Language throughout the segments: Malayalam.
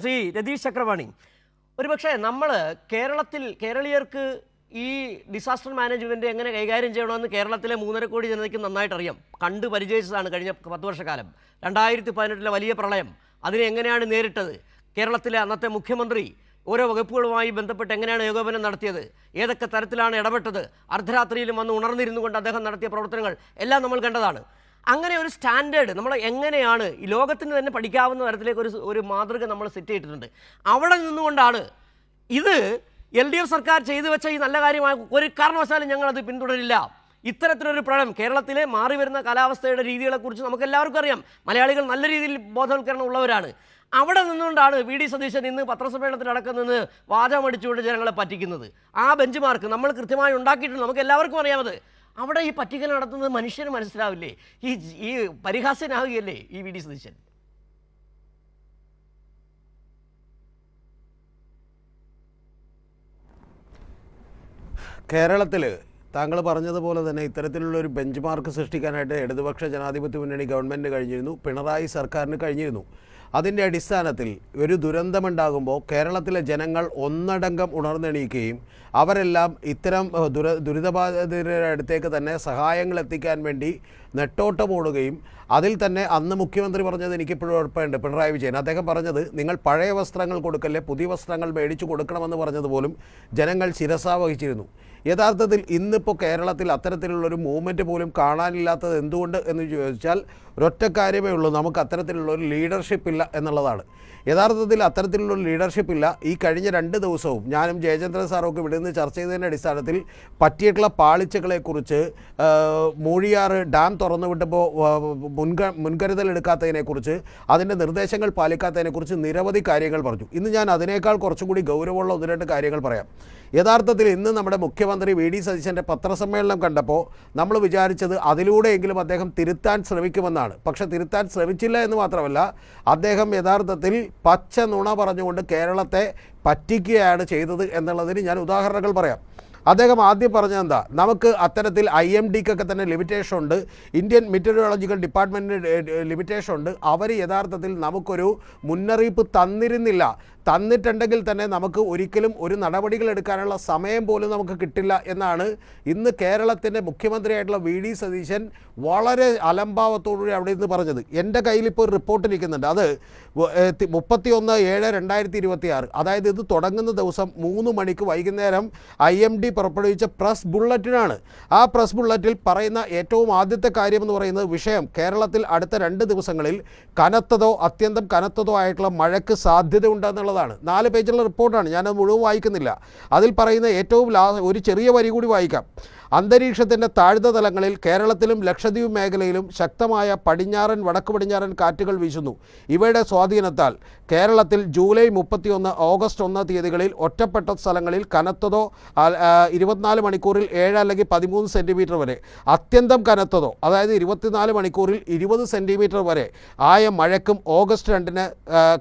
ശ്രീ രതീഷ് ചക്രവാണി, ഒരുപക്ഷെ നമ്മൾ കേരളീയർക്ക് ഈ ഡിസാസ്റ്റർ മാനേജ്മെൻറ്റ് എങ്ങനെ കൈകാര്യം ചെയ്യണമെന്ന് കേരളത്തിലെ 3.5 കോടി ജനതയ്ക്ക് നന്നായിട്ട് അറിയാം. കണ്ട് പരിചയിച്ചതാണ് കഴിഞ്ഞ 10 വർഷക്കാലം. 2018 വലിയ പ്രളയം, അതിനെ എങ്ങനെയാണ് നേരിട്ടത്? കേരളത്തിലെ അന്നത്തെ മുഖ്യമന്ത്രി ഓരോ വകുപ്പുകളുമായി ബന്ധപ്പെട്ട് എങ്ങനെയാണ് ഏകോപനം നടത്തിയത്? ഏതൊക്കെ തരത്തിലാണ് ഇടപെട്ടത്? അർദ്ധരാത്രിയിലും വന്ന് ഉണർന്നിരുന്നു കൊണ്ട് അദ്ദേഹം നടത്തിയ പ്രവർത്തനങ്ങൾ എല്ലാം നമ്മൾ കണ്ടതാണ്. അങ്ങനെ ഒരു സ്റ്റാൻഡേർഡ് നമ്മൾ എങ്ങനെയാണ് ഈ ലോകത്തിന് തന്നെ പഠിക്കാവുന്ന തരത്തിലേക്ക് ഒരു മാതൃക നമ്മൾ സെറ്റ് ചെയ്തിട്ടുണ്ട്. അവിടെ നിന്നുകൊണ്ടാണ് ഇത് LDF സർക്കാർ ചെയ്തു വെച്ച ഈ നല്ല കാര്യമായ ഒരു കാരണവശാലും ഞങ്ങളത് പിന്തുടരില്ല. ഇത്തരത്തിലൊരു പ്രളയം കേരളത്തിലെ മാറി വരുന്ന കാലാവസ്ഥയുടെ രീതികളെക്കുറിച്ച് നമുക്ക് എല്ലാവർക്കും അറിയാം. മലയാളികൾ നല്ല രീതിയിൽ ബോധവൽക്കരണം ഉള്ളവരാണ്. അവിടെ നിന്നുകൊണ്ടാണ് VD സതീശൻ ഇന്ന് പത്രസമ്മേളനത്തിലടക്കം നിന്ന് വാചകമടിച്ചുകൊണ്ട് ജനങ്ങളെ പറ്റിക്കുന്നത്. ആ ബെഞ്ച് മാർക്ക് നമ്മൾ കൃത്യമായി ഉണ്ടാക്കിയിട്ടുണ്ട്, നമുക്ക് എല്ലാവർക്കും അറിയാമത്. അവിടെ ഈ പറ്റിക്കൽ നടത്തുന്നത് മനുഷ്യന് മനസ്സിലാവില്ലേ? ഈ പരിഹാസ്യനാവുകയല്ലേ ഈ VD സതീശൻ? കേരളത്തിൽ താങ്കൾ പറഞ്ഞതുപോലെ തന്നെ ഇത്തരത്തിലുള്ളൊരു ബെഞ്ച് മാർക്ക് സൃഷ്ടിക്കാനായിട്ട് ഇടതുപക്ഷ ജനാധിപത്യ മുന്നണി ഗവൺമെൻറ് കഴിഞ്ഞിരുന്നു, പിണറായി സർക്കാരിന് കഴിഞ്ഞിരുന്നു. അതിൻ്റെ അടിസ്ഥാനത്തിൽ ഒരു ദുരന്തമുണ്ടാകുമ്പോൾ കേരളത്തിലെ ജനങ്ങൾ ഒന്നടങ്കം ഉണർന്നെണീക്കുകയും അവരെല്ലാം ഇത്തരം ദുരിതബാധിതരുടെ അടുത്തേക്ക് തന്നെ സഹായങ്ങൾ എത്തിക്കാൻ വേണ്ടി നെട്ടോട്ടമോടുകയും അതിൽ തന്നെ അന്ന് മുഖ്യമന്ത്രി പറഞ്ഞത് എനിക്കിപ്പോഴും ഉറപ്പുണ്ട്, പിണറായി വിജയൻ അദ്ദേഹം പറഞ്ഞത് നിങ്ങൾ പഴയ വസ്ത്രങ്ങൾ കൊടുക്കല്ലേ, പുതിയ വസ്ത്രങ്ങൾ മേടിച്ചു കൊടുക്കണമെന്ന് പറഞ്ഞതുപോലും ജനങ്ങൾ ശിരസാ വഹിച്ചിരുന്നു. യഥാർത്ഥത്തിൽ ഇന്നിപ്പോൾ കേരളത്തിൽ അത്തരത്തിലുള്ളൊരു മൂവ്മെൻറ്റ് പോലും കാണാനില്ലാത്തത് എന്തുകൊണ്ട് എന്ന് ചോദിച്ചാൽ ഒരൊറ്റ കാര്യമേ ഉള്ളൂ, നമുക്ക് അത്തരത്തിലുള്ളൊരു ലീഡർഷിപ്പ് ഇല്ല എന്നുള്ളതാണ്. യഥാർത്ഥത്തിൽ അത്തരത്തിലുള്ളൊരു ലീഡർഷിപ്പ് ഇല്ല. ഈ കഴിഞ്ഞ 2 ദിവസവും ഞാനും ജയചന്ദ്രൻ സാറൊക്കെ ഇവിടെ നിന്ന് ചർച്ച ചെയ്തതിൻ്റെ അടിസ്ഥാനത്തിൽ പറ്റിയിട്ടുള്ള പാളിച്ചകളെക്കുറിച്ച്, മൂഴിയാറ് ഡാം തുറന്നു വിട്ടപ്പോൾ മുൻകരുതൽ എടുക്കാത്തതിനെക്കുറിച്ച്, അതിൻ്റെ നിർദ്ദേശങ്ങൾ പാലിക്കാത്തതിനെക്കുറിച്ച് നിരവധി കാര്യങ്ങൾ പറഞ്ഞു. ഇന്ന് ഞാൻ അതിനേക്കാൾ കുറച്ചുകൂടി ഗൗരവമുള്ള 1-2 കാര്യങ്ങൾ പറയാം. യഥാർത്ഥത്തിൽ ഇന്ന് നമ്മുടെ മുഖ്യമന്ത്രി VD സതീശൻ്റെ പത്രസമ്മേളനം കണ്ടപ്പോൾ നമ്മൾ വിചാരിച്ചത് അതിലൂടെയെങ്കിലും അദ്ദേഹം തിരുത്താൻ ശ്രമിക്കുമെന്നാണ്. പക്ഷെ തിരുത്താൻ ശ്രമിച്ചില്ല എന്ന് മാത്രമല്ല, അദ്ദേഹം യഥാർത്ഥത്തിൽ പച്ച നുണ പറഞ്ഞുകൊണ്ട് കേരളത്തെ പറ്റിക്കുകയാണ് ചെയ്തത് എന്നുള്ളതിന് ഞാൻ ഉദാഹരണങ്ങൾ പറയാം. അദ്ദേഹം ആദ്യം പറഞ്ഞത് എന്താ, നമുക്ക് അത്തരത്തിൽ IMDക്കൊക്കെ തന്നെ ലിമിറ്റേഷൻ ഉണ്ട്, ഇന്ത്യൻ മെറ്റീരിയോളജിക്കൽ ഡിപ്പാർട്ട്മെൻറ്റിന് ലിമിറ്റേഷൻ ഉണ്ട്. അവർ യഥാർത്ഥത്തിൽ നമുക്കൊരു മുന്നറിയിപ്പ് തന്നിരുന്നില്ല. തന്നിട്ടുണ്ടെങ്കിൽ തന്നെ നമുക്ക് ഒരിക്കലും ഒരു നടപടികൾ എടുക്കാനുള്ള സമയം പോലും നമുക്ക് കിട്ടില്ല എന്നാണ് ഇന്ന് കേരളത്തിൻ്റെ മുഖ്യമന്ത്രിയായിട്ടുള്ള VD സതീശൻ വളരെ അലംഭാവത്തോടുകൂടി അവിടെ നിന്ന് പറഞ്ഞത്. എൻ്റെ കയ്യിലിപ്പോൾ ഒരു റിപ്പോർട്ട് ഇരിക്കുന്നുണ്ട്. അത് 31/7/2026, അതായത് ഇത് തുടങ്ങുന്ന ദിവസം 3 മണിക്ക് വൈകുന്നേരം IMD പുറപ്പെടുവിച്ച പ്രസ് ബുള്ളറ്റിനാണ്. ആ പ്രസ് ബുള്ളറ്റിൽ പറയുന്ന ഏറ്റവും ആദ്യത്തെ കാര്യമെന്ന് പറയുന്നത് വിഷയം കേരളത്തിൽ അടുത്ത 2 ദിവസങ്ങളിൽ കനത്തതോ അത്യന്തം കനത്തതോ ആയിട്ടുള്ള മഴയ്ക്ക് സാധ്യതയുണ്ടെന്നുള്ളതാണ്. 4 പേജുള്ള റിപ്പോർട്ടാണ്, ഞാനത് മുഴുവൻ വായിക്കുന്നില്ല. അതിൽ പറയുന്ന ഏറ്റവും ഒരു ചെറിയ വരി കൂടി വായിക്കാം. അന്തരീക്ഷത്തിൻ്റെ താഴ്ന്ന തലങ്ങളിൽ കേരളത്തിലും ലക്ഷദ്വീപ് മേഖലയിലും ശക്തമായ പടിഞ്ഞാറൻ വടക്ക് പടിഞ്ഞാറൻ കാറ്റുകൾ വീശുന്നു. ഇവയുടെ സ്വാധീനത്താൽ കേരളത്തിൽ ജൂലൈ 31, ഓഗസ്റ്റ് 1 തീയതികളിൽ ഒറ്റപ്പെട്ട സ്ഥലങ്ങളിൽ കനത്തതോ 24 മണിക്കൂറിൽ 7 അല്ലെങ്കിൽ 13 സെൻറ്റിമീറ്റർ വരെ, അത്യന്തം കനത്തതോ അതായത് 24 മണിക്കൂറിൽ 20 സെൻറ്റിമീറ്റർ വരെ ആയ മഴയ്ക്കും ഓഗസ്റ്റ് 2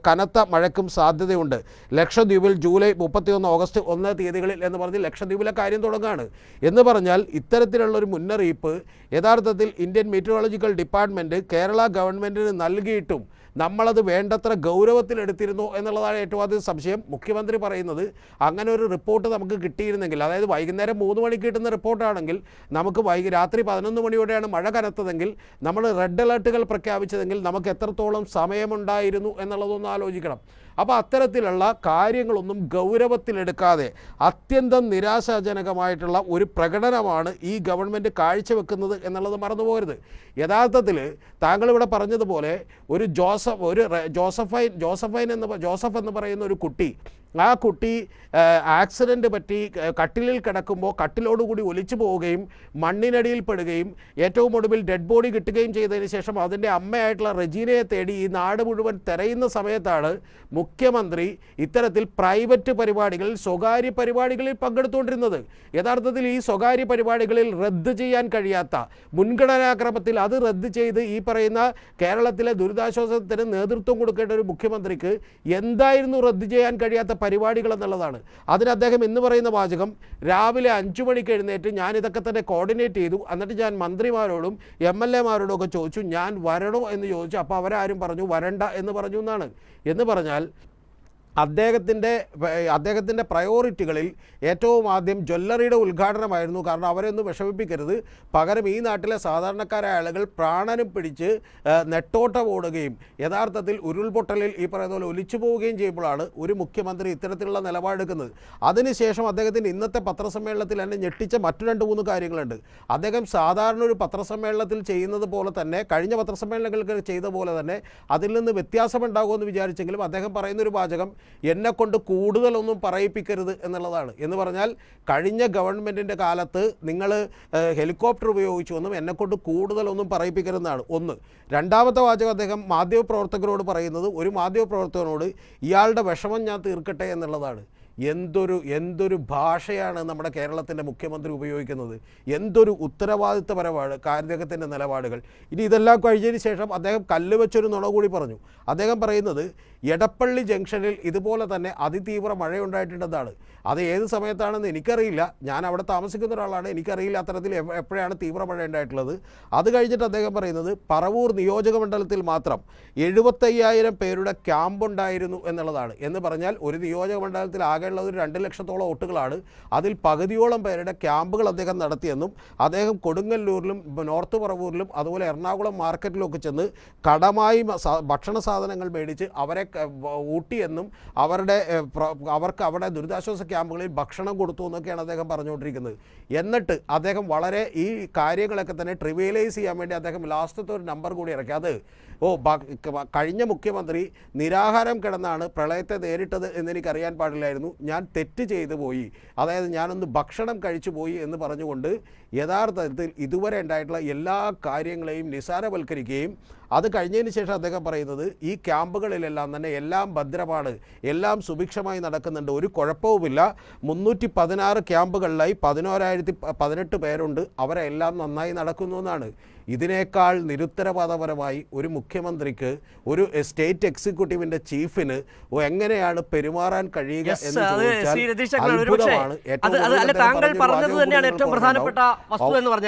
കനത്ത മഴയ്ക്കും സാധ്യതയുണ്ട്. ലക്ഷദ്വീപിൽ ജൂലൈ 31, ഓഗസ്റ്റ് 1 തീയതികളിൽ എന്ന് പറഞ്ഞ് ലക്ഷദ്വീപിലെ കാര്യം തുടങ്ങുകയാണ്. എന്ന് പറഞ്ഞാൽ ഇത്തരത്തിലുള്ളൊരു മുന്നറിയിപ്പ് യഥാർത്ഥത്തിൽ ഇന്ത്യൻ മെറ്റീരിയോളജിക്കൽ ഡിപ്പാർട്ട്മെൻറ്റ് കേരള ഗവൺമെൻറ്റിന് നൽകിയിട്ടും നമ്മളത് വേണ്ടത്ര ഗൗരവത്തിലെടുത്തിരുന്നു എന്നുള്ളതാണ് ഏറ്റവും ആദ്യം സംശയം. മുഖ്യമന്ത്രി പറയുന്നത് അങ്ങനെ ഒരു റിപ്പോർട്ട് നമുക്ക് കിട്ടിയിരുന്നെങ്കിൽ, അതായത് വൈകുന്നേരം 3 മണിക്ക് കിട്ടുന്ന റിപ്പോർട്ടാണെങ്കിൽ നമുക്ക് രാത്രി 11 മണിയോടെയാണ് മഴ കനത്തതെങ്കിൽ, നമ്മൾ റെഡ് അലർട്ടുകൾ പ്രഖ്യാപിച്ചതെങ്കിൽ നമുക്ക് എത്രത്തോളം സമയമുണ്ടായിരുന്നു എന്നുള്ളതൊന്ന് ആലോചിക്കണം. അപ്പോൾ അത്തരത്തിലുള്ള കാര്യങ്ങളൊന്നും ഗൗരവത്തിലെടുക്കാതെ അത്യന്തം നിരാശാജനകമായിട്ടുള്ള ഒരു പ്രകടനമാണ് ഈ ഗവൺമെൻറ് കാഴ്ചവെക്കുന്നത് എന്നുള്ളത് മറന്നുപോകരുത്. യഥാർത്ഥത്തിൽ താങ്കളിവിടെ പറഞ്ഞതുപോലെ ജോസഫ് എന്ന് പറയുന്ന ഒരു കുട്ടി, ആ കുട്ടി ആക്സിഡൻറ്റ് പറ്റി കട്ടിലിൽ കിടക്കുമ്പോൾ കട്ടിലോടുകൂടി ഒലിച്ചു പോവുകയും മണ്ണിനടിയിൽ പെടുകയും ഏറ്റവും ഒടുവിൽ ഡെഡ് ബോഡി കിട്ടുകയും ചെയ്തതിന് ശേഷം അതിൻ്റെ അമ്മയായിട്ടുള്ള റെജീനയെ തേടി ഈ നാട് മുഴുവൻ തിരയുന്ന സമയത്താണ് മുഖ്യമന്ത്രി ഇത്തരത്തിൽ പ്രൈവറ്റ് പരിപാടികളിൽ, സ്വകാര്യ പരിപാടികളിൽ പങ്കെടുത്തുകൊണ്ടിരുന്നത്. യഥാർത്ഥത്തിൽ ഈ സ്വകാര്യ പരിപാടികളിൽ റദ്ദ് ചെയ്യാൻ കഴിയാത്ത, മുൻഗണനാക്രമത്തിൽ അത് റദ്ദ് ചെയ്ത് ഈ പറയുന്ന കേരളത്തിലെ ദുരിതാശ്വാസത്തിന് നേതൃത്വം കൊടുക്കേണ്ട ഒരു മുഖ്യമന്ത്രിക്ക് എന്തായിരുന്നു റദ്ദ് ചെയ്യാൻ കഴിയാത്ത പരിപാടികൾ എന്നുള്ളതാണ്. അതിന് അദ്ദേഹം ഇന്ന് പറയുന്ന വാചകം, രാവിലെ 5 മണിക്ക് എഴുന്നേറ്റ് ഞാൻ ഇതൊക്കെ തന്നെ കോർഡിനേറ്റ് ചെയ്തു, എന്നിട്ട് ഞാൻ മന്ത്രിമാരോടും MLA മാരോടും ഒക്കെ ചോദിച്ചു ഞാൻ വരണോ എന്ന് ചോദിച്ചു, അപ്പോൾ അവരാരും പറഞ്ഞു വരണ്ട എന്ന് പറഞ്ഞു എന്നാണ്. എന്ന് പറഞ്ഞാൽ അദ്ദേഹത്തിൻ്റെ പ്രയോറിറ്റികളിൽ ഏറ്റവും ആദ്യം ജ്വല്ലറിയുടെ ഉദ്ഘാടനമായിരുന്നു. കാരണം അവരെയൊന്നും വിഷമിപ്പിക്കരുത്, പകരം ഈ നാട്ടിലെ സാധാരണക്കാരായ ആളുകൾ പ്രാണനും പിടിച്ച് നെട്ടോട്ടം ഓടുകയും യഥാർത്ഥത്തിൽ ഉരുൾപൊട്ടലിൽ ഈ പറയുന്ന പോലെ ഒലിച്ചു പോവുകയും ചെയ്യുമ്പോഴാണ് ഒരു മുഖ്യമന്ത്രി ഇത്തരത്തിലുള്ള നിലപാടെടുക്കുന്നത്. അതിനുശേഷം അദ്ദേഹത്തിൻ്റെ ഇന്നത്തെ പത്രസമ്മേളനത്തിൽ എന്നെ ഞെട്ടിച്ച മറ്റു 2-3 കാര്യങ്ങളുണ്ട്. അദ്ദേഹം സാധാരണ ഒരു പത്രസമ്മേളനത്തിൽ ചെയ്യുന്നത് പോലെ തന്നെ, കഴിഞ്ഞ പത്രസമ്മേളനങ്ങൾക്ക് ചെയ്ത പോലെ തന്നെ അതിൽ നിന്ന് വ്യത്യാസമുണ്ടാകുമെന്ന് വിചാരിച്ചെങ്കിലും അദ്ദേഹം പറയുന്നൊരു വാചകം എന്നെക്കൊണ്ട് കൂടുതലൊന്നും പറയിപ്പിക്കരുത് എന്നുള്ളതാണ്. എന്ന് പറഞ്ഞാൽ കഴിഞ്ഞ ഗവൺമെൻറ്റിൻ്റെ കാലത്ത് നിങ്ങൾ ഹെലികോപ്റ്റർ ഉപയോഗിച്ചുവെന്നും എന്നെക്കൊണ്ട് കൂടുതലൊന്നും പറയിപ്പിക്കരുതെന്നാണ് ഒന്ന്. രണ്ടാമത്തെ വാചകം അദ്ദേഹം മാധ്യമപ്രവർത്തകരോട് പറയുന്നത്, ഒരു മാധ്യമപ്രവർത്തകനോട് ഇയാളുടെ വിഷമം ഞാൻ തീർക്കട്ടെ എന്നുള്ളതാണ്. എന്തൊരു ഭാഷയാണ് നമ്മുടെ കേരളത്തിൻ്റെ മുഖ്യമന്ത്രി ഉപയോഗിക്കുന്നത്! എന്തൊരു ഉത്തരവാദിത്തപരമാണ് അദ്ദേഹത്തിൻ്റെ നിലപാടുകൾ! ഇനി ഇതെല്ലാം കഴിഞ്ഞതിന് ശേഷം അദ്ദേഹം കല്ല് വെച്ചൊരു നുണ കൂടി പറഞ്ഞു. അദ്ദേഹം പറയുന്നത് എടപ്പള്ളി ജംഗ്ഷനിൽ ഇതുപോലെ തന്നെ അതിതീവ്ര മഴയുണ്ടായിട്ടുണ്ടെന്നാണ്. അത് ഏത് സമയത്താണെന്ന് എനിക്കറിയില്ല, ഞാൻ അവിടെ താമസിക്കുന്ന ഒരാളാണ്, എനിക്കറിയില്ല അത്തരത്തിൽ എപ്പോഴാണ് തീവ്ര മഴ ഉണ്ടായിട്ടുള്ളത്. അത് കഴിഞ്ഞിട്ട് അദ്ദേഹം പറയുന്നത് പറവൂർ നിയോജക മണ്ഡലത്തിൽ മാത്രം 75,000 പേരുടെ ക്യാമ്പുണ്ടായിരുന്നു എന്നുള്ളതാണ്. എന്ന് പറഞ്ഞാൽ ഒരു നിയോജക മണ്ഡലത്തിൽ ആകെയുള്ളത് 2 ലക്ഷത്തോളം വോട്ടുകളാണ്. അതിൽ പകുതിയോളം പേരുടെ ക്യാമ്പുകൾ അദ്ദേഹം നടത്തിയെന്നും അദ്ദേഹം കൊടുങ്ങല്ലൂരിലും നോർത്ത് പറവൂരിലും അതുപോലെ എറണാകുളം മാർക്കറ്റിലൊക്കെ ചെന്ന് കടമായി ഭക്ഷണ സാധനങ്ങൾ മേടിച്ച് അവരെ ഊട്ടിയെന്നും അവർക്ക് അവിടെ ദുരിതാശ്വാസ ക്യാമ്പുകളിൽ ഭക്ഷണം കൊടുത്തു എന്നൊക്കെയാണ് അദ്ദേഹം പറഞ്ഞുകൊണ്ടിരിക്കുന്നത്. എന്നിട്ട് അദ്ദേഹം വളരെ ഈ കാര്യങ്ങളൊക്കെ തന്നെ ട്രിവിയലൈസ് ചെയ്യാൻ വേണ്ടി അദ്ദേഹം ലാസ്റ്റത്തെ ഒരു നമ്പർ കൂടി ഇറക്കി. അത് കഴിഞ്ഞ മുഖ്യമന്ത്രി നിരാഹാരം കിടന്നാണ് പ്രളയത്തെ നേരിട്ടത് എന്നെനിക്കറിയാൻ പാടില്ലായിരുന്നു, ഞാൻ തെറ്റ് ചെയ്തു പോയി, അതായത് ഞാനൊന്ന് ഭക്ഷണം കഴിച്ചു പോയി എന്ന് പറഞ്ഞുകൊണ്ട് യഥാർത്ഥത്തിൽ ഇതുവരെ ഉണ്ടായിട്ടുള്ള എല്ലാ കാര്യങ്ങളെയും നിസാരവൽക്കരിക്കുകയും അത് കഴിഞ്ഞതിന് ശേഷം അദ്ദേഹം പറയുന്നത് ഈ ക്യാമ്പുകളിലെല്ലാം തന്നെ എല്ലാം ഭദ്രമാണ്, എല്ലാം സുഭിക്ഷമായി നടക്കുന്നുണ്ട്, ഒരു കുഴപ്പവുമില്ല, 316 ക്യാമ്പുകളിലായി 11,018 പേരുണ്ട്, അവരെല്ലാം നന്നായി നടക്കുന്നു എന്നാണ്. ഇതിനേക്കാൾ നിരുത്തരവാദപരമായി ഒരു മുഖ്യമന്ത്രിക്ക്, ഒരു സ്റ്റേറ്റ് എക്സിക്യൂട്ടീവിൻ്റെ ചീഫിന് എങ്ങനെയാണ് പെരുമാറാൻ കഴിയുക എന്ന് ചോദിച്ചാൽ അത്ഭുതമാണ്. താങ്കൾ പറഞ്ഞത് തന്നെയാണ് ഏറ്റവും പ്രധാനപ്പെട്ട വസ്തു എന്ന് പറഞ്ഞാൽ